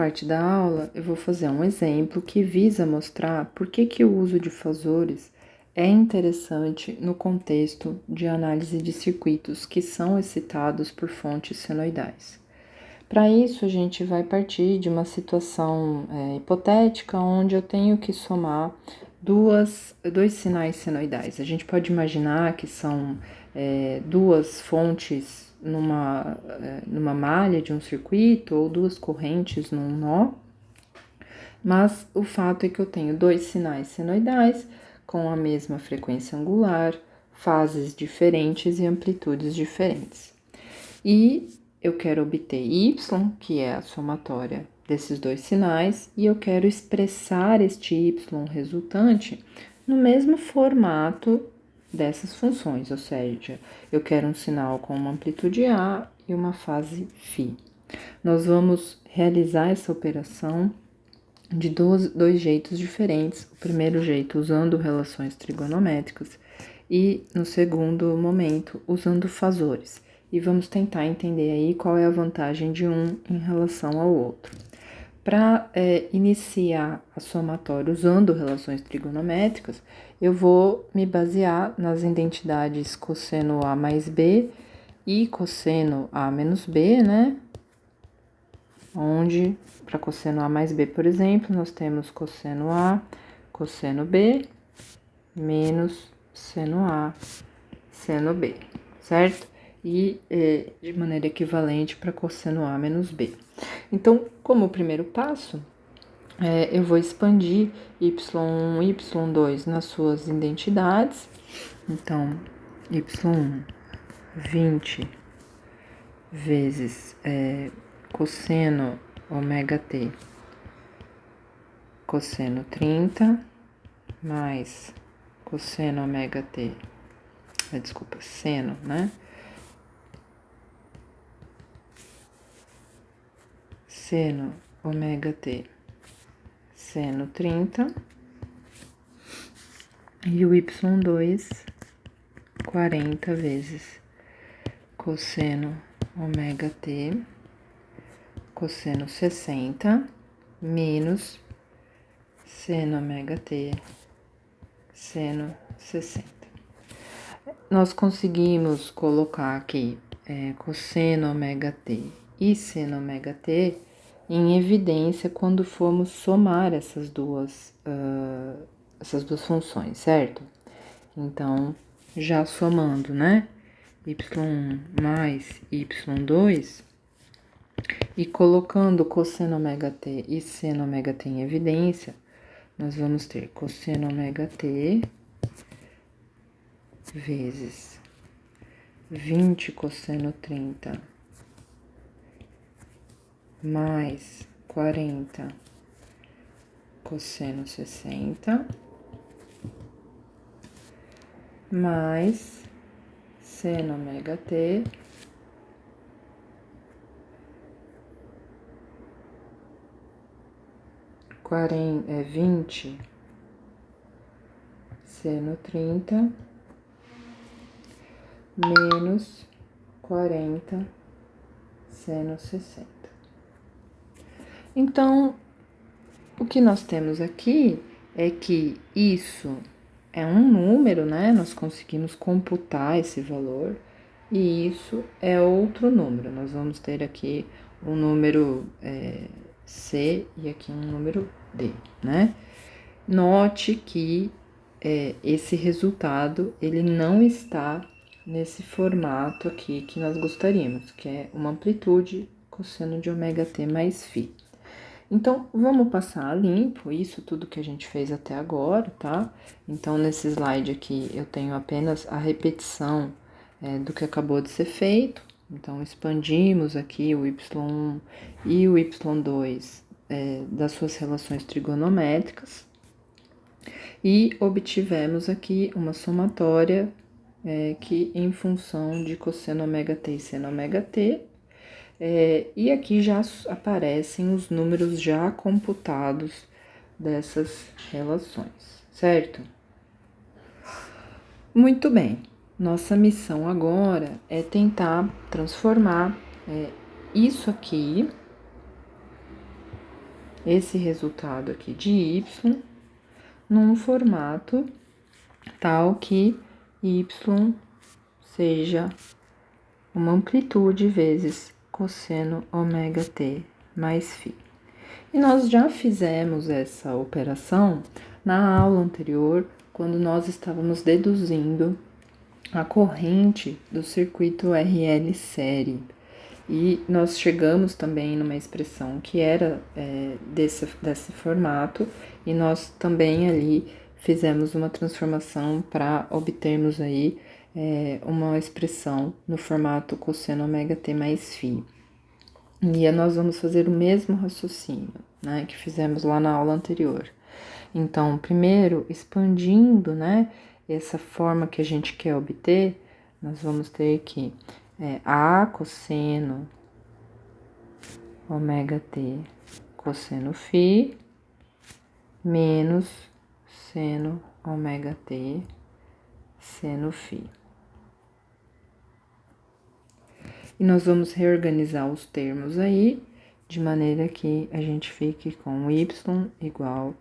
parte da aula, eu vou fazer um exemplo que visa mostrar por que o uso de fasores é interessante no contexto de análise de circuitos que são excitados por fontes senoidais. Para isso, a gente vai partir de uma situação hipotética onde eu tenho que somar dois sinais senoidais. A gente pode imaginar que são duas fontes numa malha de um circuito ou duas correntes num nó, mas o fato é que eu tenho dois sinais senoidais com a mesma frequência angular, fases diferentes e amplitudes diferentes. E eu quero obter y, que é a somatória desses dois sinais, e eu quero expressar este y resultante no mesmo formato dessas funções, ou seja, eu quero um sinal com uma amplitude A e uma fase φ. Nós vamos realizar essa operação de dois jeitos diferentes. O primeiro jeito usando relações trigonométricas e no segundo momento usando fasores. E vamos tentar entender aí qual é a vantagem de um em relação ao outro. Para iniciar a somatória usando relações trigonométricas, eu vou me basear nas identidades cosseno A mais B e cosseno A menos B, né? Onde, para cosseno A mais B, por exemplo, nós temos cosseno A, cosseno B, menos seno A, seno B, certo? E de maneira equivalente para cosseno A menos B. Então, como primeiro passo, eu vou expandir y1 e y2 nas suas identidades. Então, y1, 20 vezes cosseno ômega t, cosseno 30, mais cosseno ômega t, seno, né? Seno ômega t, seno 30, e o y2, 40 vezes cosseno ômega t, cosseno 60, menos seno ômega t, seno 60. Nós conseguimos colocar aqui cosseno ômega t e seno ômega t em evidência quando formos somar essas duas funções, certo? Então, já somando, né? y1 mais y2 e colocando cosseno ômega t e seno ômega t em evidência, nós vamos ter cosseno ômega t vezes 20 cosseno 30 mais 40 cosseno 60 mais seno ômega t é 20 seno 30 menos 40 seno 60. Então, o que nós temos aqui é que isso é um número, né? Nós conseguimos computar esse valor, e isso é outro número. Nós vamos ter aqui um número C e aqui um número D, né? Note que esse resultado, ele não está nesse formato aqui que nós gostaríamos, que é uma amplitude cosseno de ômega t mais φ. Então, vamos passar a limpo isso tudo que a gente fez até agora, tá? Então, nesse slide aqui, eu tenho apenas a repetição do que acabou de ser feito. Então, expandimos aqui o y1 e o y2 das suas relações trigonométricas e obtivemos aqui uma somatória que em função de cosseno ômega t e seno ômega t, e aqui já aparecem os números já computados dessas relações, certo? Muito bem, nossa missão agora é tentar transformar isso aqui esse resultado aqui de y num formato tal que y seja uma amplitude vezes cosseno ômega t mais φ. E nós já fizemos essa operação na aula anterior, quando nós estávamos deduzindo a corrente do circuito RL série. E nós chegamos também numa expressão que era desse formato, e nós também ali fizemos uma transformação para obtermos aí uma expressão no formato cosseno ômega t mais φ. E nós vamos fazer o mesmo raciocínio, né, que fizemos lá na aula anterior. Então, primeiro, expandindo, né, essa forma que a gente quer obter, nós vamos ter que A cosseno ômega t cosseno φ menos seno ômega t seno φ. E nós vamos reorganizar os termos aí, de maneira que a gente fique com y igual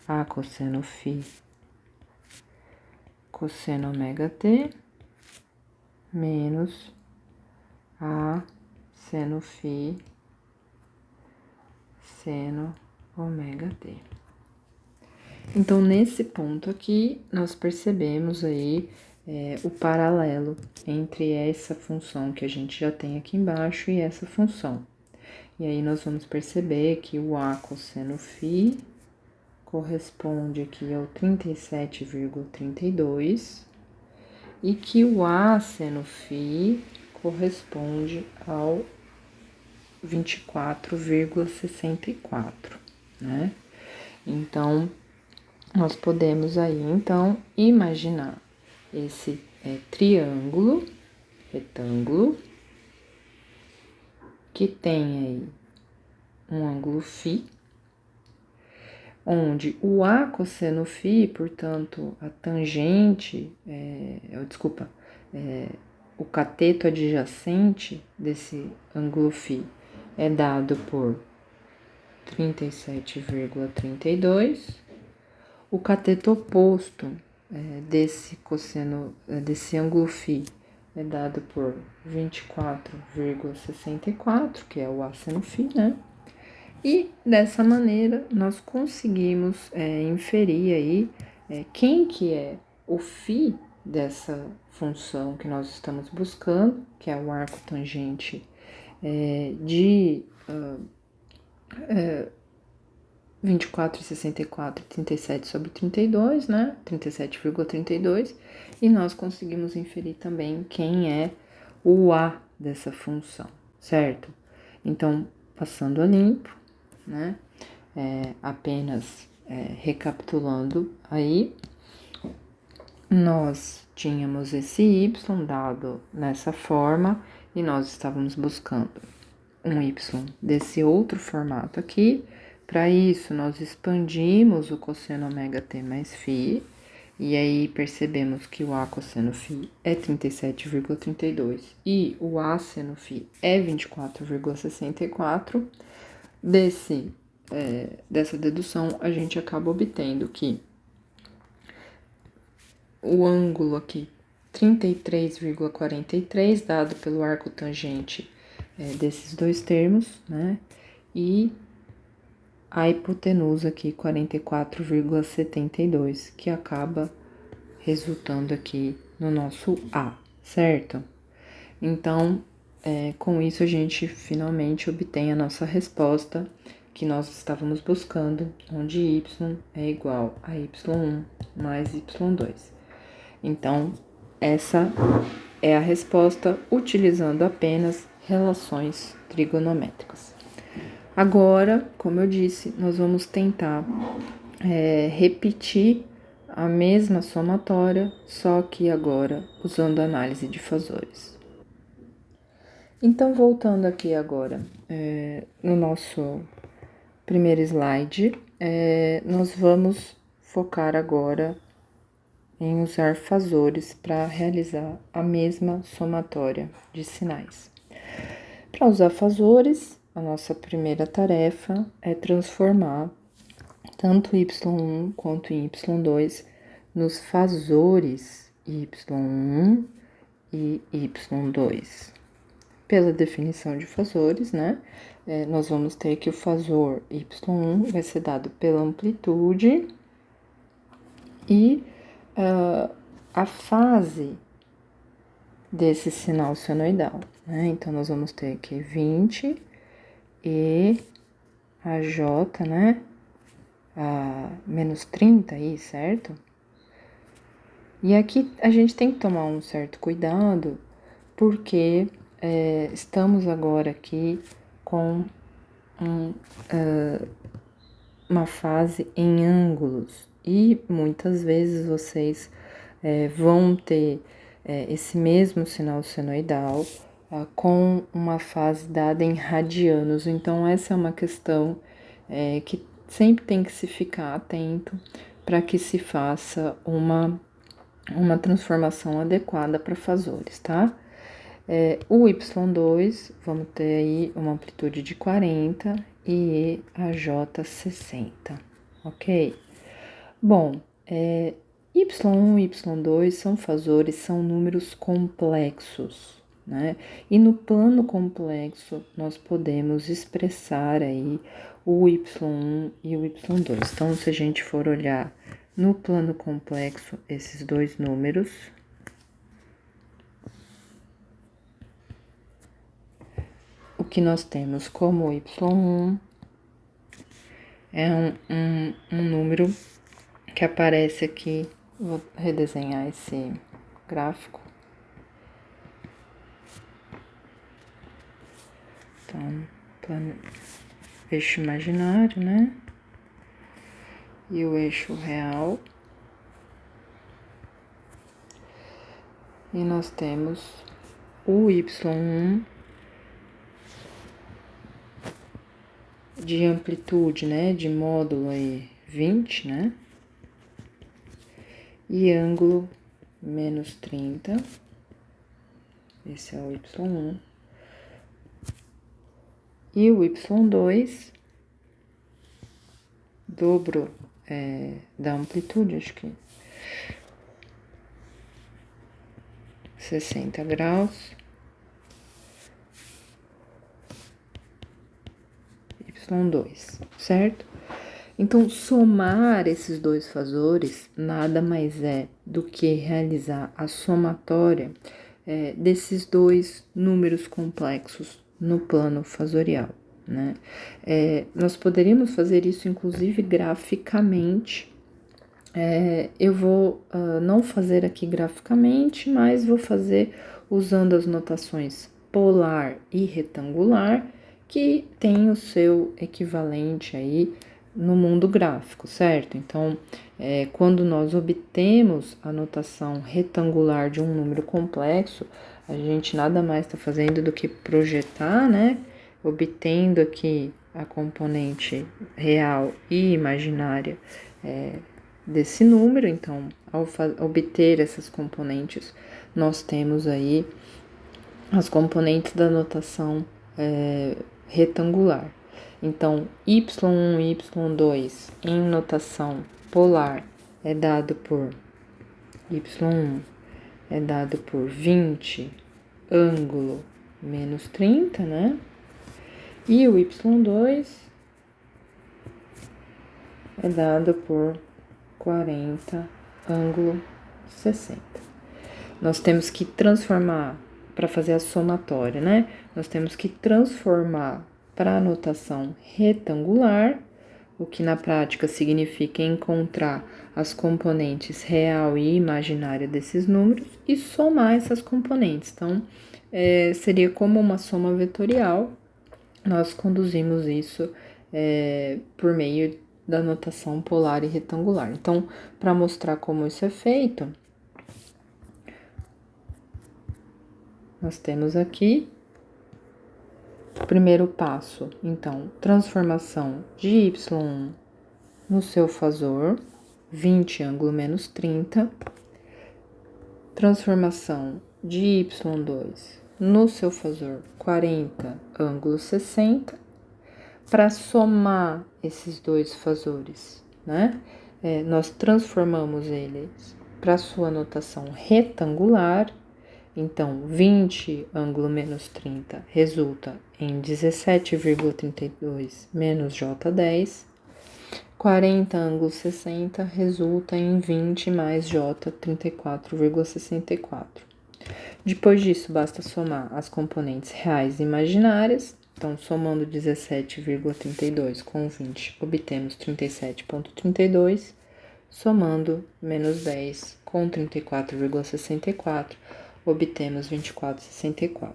a cosseno φ cosseno ômega t menos a seno φ seno ômega t. Então, nesse ponto aqui, nós percebemos aí o paralelo entre essa função que a gente já tem aqui embaixo e essa função. E aí, nós vamos perceber que o A cosseno φ corresponde aqui ao 37,32 e que o A seno φ corresponde ao 24,64, né? Então, nós podemos aí, então, imaginar esse triângulo, retângulo, que tem aí um ângulo φ, onde o A cosseno φ, portanto, a tangente, o cateto adjacente desse ângulo φ é dado por 37,32. O cateto oposto desse ângulo φ é dado por 24,64, que é o A seno φ, né? E dessa maneira nós conseguimos inferir aí quem que é o φ dessa função que nós estamos buscando, que é o arco tangente de 24,64 e 37 sobre 32, né? 37,32, e nós conseguimos inferir também quem é o A dessa função, certo? Então, passando a limpo, né? Apenas recapitulando aí, nós tínhamos esse y dado nessa forma e nós estávamos buscando um y desse outro formato aqui. Para isso, nós expandimos o cosseno ômega t mais φ, e aí percebemos que o A cosseno φ é 37,32 e o A seno φ é 24,64. Dessa dedução, a gente acaba obtendo que o ângulo aqui, 33,43, dado pelo arco tangente desses dois termos, né? E a hipotenusa aqui, 44,72, que acaba resultando aqui no nosso A, certo? Então, com isso a gente finalmente obtém a nossa resposta que nós estávamos buscando, onde y é igual a y1 mais y2. Então, essa é a resposta utilizando apenas relações trigonométricas. Agora, como eu disse, nós vamos tentar repetir a mesma somatória, só que agora usando análise de fasores. Então, voltando aqui agora no nosso primeiro slide, nós vamos focar agora em usar fasores para realizar a mesma somatória de sinais. Para usar fasores, a nossa primeira tarefa é transformar tanto y1 quanto y2 nos fazores y1 e y2. Pela definição de fazores, né? Nós vamos ter que o fazor y1 vai ser dado pela amplitude e a fase desse sinal senoidal, né? Então, nós vamos ter que 20 e a J, né? A menos 30 aí, certo? E aqui a gente tem que tomar um certo cuidado, porque estamos agora aqui com uma fase em ângulos, e muitas vezes vocês vão ter esse mesmo sinal senoidal com uma fase dada em radianos. Então, essa é uma questão que sempre tem que se ficar atento para que se faça uma transformação adequada para fazores, tá? O Y2, vamos ter aí uma amplitude de 40 e a J 60, ok? Bom, Y1 e Y2 são fazores, são números complexos, né? E no plano complexo, nós podemos expressar aí o Y1 e o Y2. Então, se a gente for olhar no plano complexo esses dois números, o que nós temos como Y1 é um número que aparece aqui. Vou redesenhar esse gráfico. Então, eixo imaginário, né? E o eixo real. E nós temos o Y1 de amplitude, né? De módulo aí 20, né? E ângulo menos 30. Esse é o Y1. E o Y2, dobro da amplitude, acho que 60 graus. Y2, certo? Então, somar esses dois fazores nada mais é do que realizar a somatória desses dois números complexos no plano fazorial, né? Nós poderíamos fazer isso, inclusive, graficamente. Eu vou não fazer aqui graficamente, mas vou fazer usando as notações polar e retangular, que tem o seu equivalente aí no mundo gráfico, certo? Então, quando nós obtemos a notação retangular de um número complexo, a gente nada mais está fazendo do que projetar, né? Obtendo aqui a componente real e imaginária desse número. Então, ao obter essas componentes, nós temos aí as componentes da notação retangular. Então, Y1 e Y2 em notação polar é dado por Y1 é dado por 20, ângulo menos 30, né? E o Y2 é dado por 40, ângulo 60. Nós temos que transformar, para fazer a somatória, né? Nós temos que transformar para a notação retangular, o que na prática significa encontrar as componentes real e imaginária desses números e somar essas componentes. Então, seria como uma soma vetorial. Nós conduzimos isso por meio da notação polar e retangular. Então, para mostrar como isso é feito, nós temos aqui o primeiro passo. Então, transformação de Y1 no seu fazor, 20 ângulo menos 30. Transformação de Y2 no seu fazor, 40 ângulo 60. para somar esses dois fasores, né? Nós transformamos eles para sua notação retangular. Então, 20 ângulo menos 30 resulta em 17,32 menos J10. 40 ângulo 60 resulta em 20 mais J 34,64. Depois disso, basta somar as componentes reais e imaginárias. Então, somando 17,32 com 20, obtemos 37,32. Somando menos 10 com 34,64, obtemos 24,64.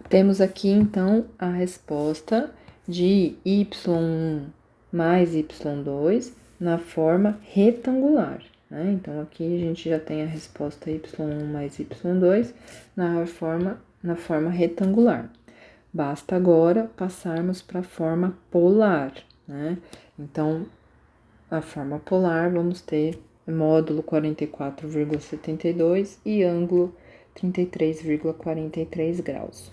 Temos aqui, então, a resposta de y1 mais y2 na forma retangular, né? Então, aqui a gente já tem a resposta y1 mais y2 na forma retangular. Basta agora passarmos para a forma polar, né? Então, na forma polar, vamos ter módulo 44,72 e ângulo 33,43 graus.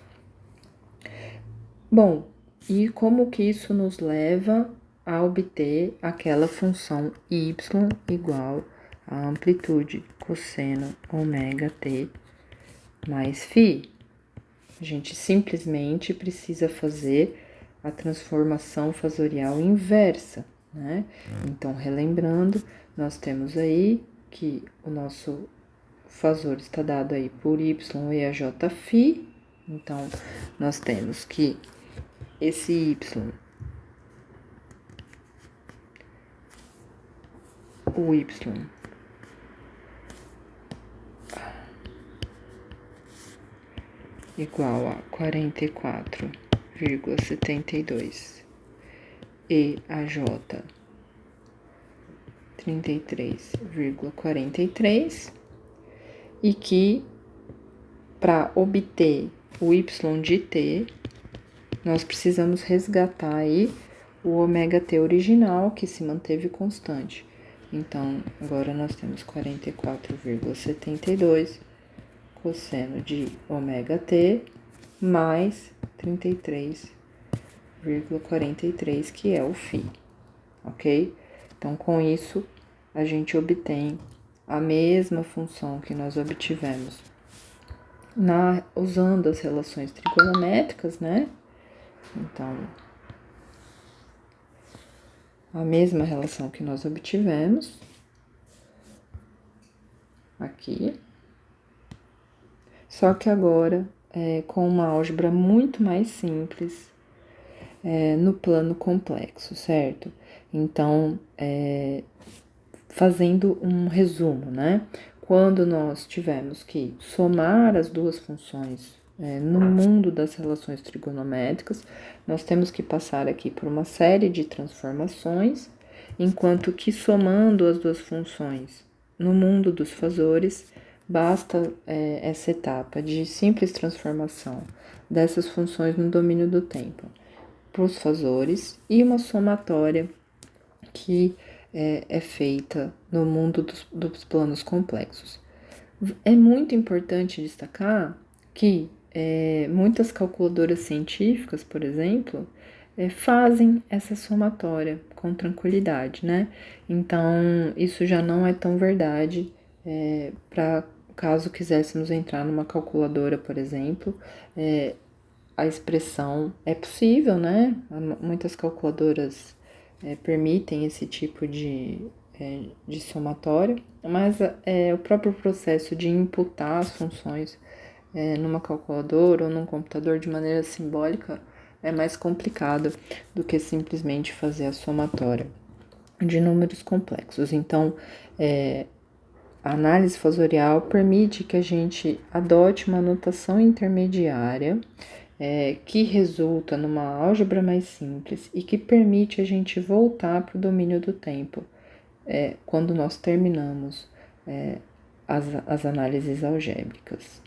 Bom, e como que isso nos leva a obter aquela função y igual a amplitude cosseno ômega t mais φ? A gente simplesmente precisa fazer a transformação fasorial inversa, né? Então, relembrando, nós temos aí que o nosso fasor está dado aí por y e a j φ. Então, nós temos que esse y, o y igual a 44,72 e a j 33,43 e que para obter o y de t, nós precisamos resgatar aí o ômega t original, que se manteve constante. Então, agora nós temos 44,72 cosseno de ômega t mais 33,43, que é o φ, ok? Então, com isso, a gente obtém a mesma função que nós obtivemos usando as relações trigonométricas, né? Então, a mesma relação que nós obtivemos aqui, só que agora com uma álgebra muito mais simples no plano complexo, certo? Então, fazendo um resumo, né? Quando nós tivemos que somar as duas funções no mundo das relações trigonométricas, nós temos que passar aqui por uma série de transformações, enquanto que somando as duas funções no mundo dos fasores, basta essa etapa de simples transformação dessas funções no domínio do tempo para os fasores e uma somatória que é feita no mundo dos planos complexos. É muito importante destacar que muitas calculadoras científicas, por exemplo, fazem essa somatória com tranquilidade, né? Então, isso já não é tão verdade para caso quiséssemos entrar numa calculadora, por exemplo, a expressão é possível, né? Muitas calculadoras permitem esse tipo de somatória, mas o próprio processo de imputar as funções numa calculadora ou num computador de maneira simbólica é mais complicado do que simplesmente fazer a somatória de números complexos. Então, a análise fasorial permite que a gente adote uma notação intermediária que resulta numa álgebra mais simples e que permite a gente voltar para o domínio do tempo quando nós terminamos as análises algébricas.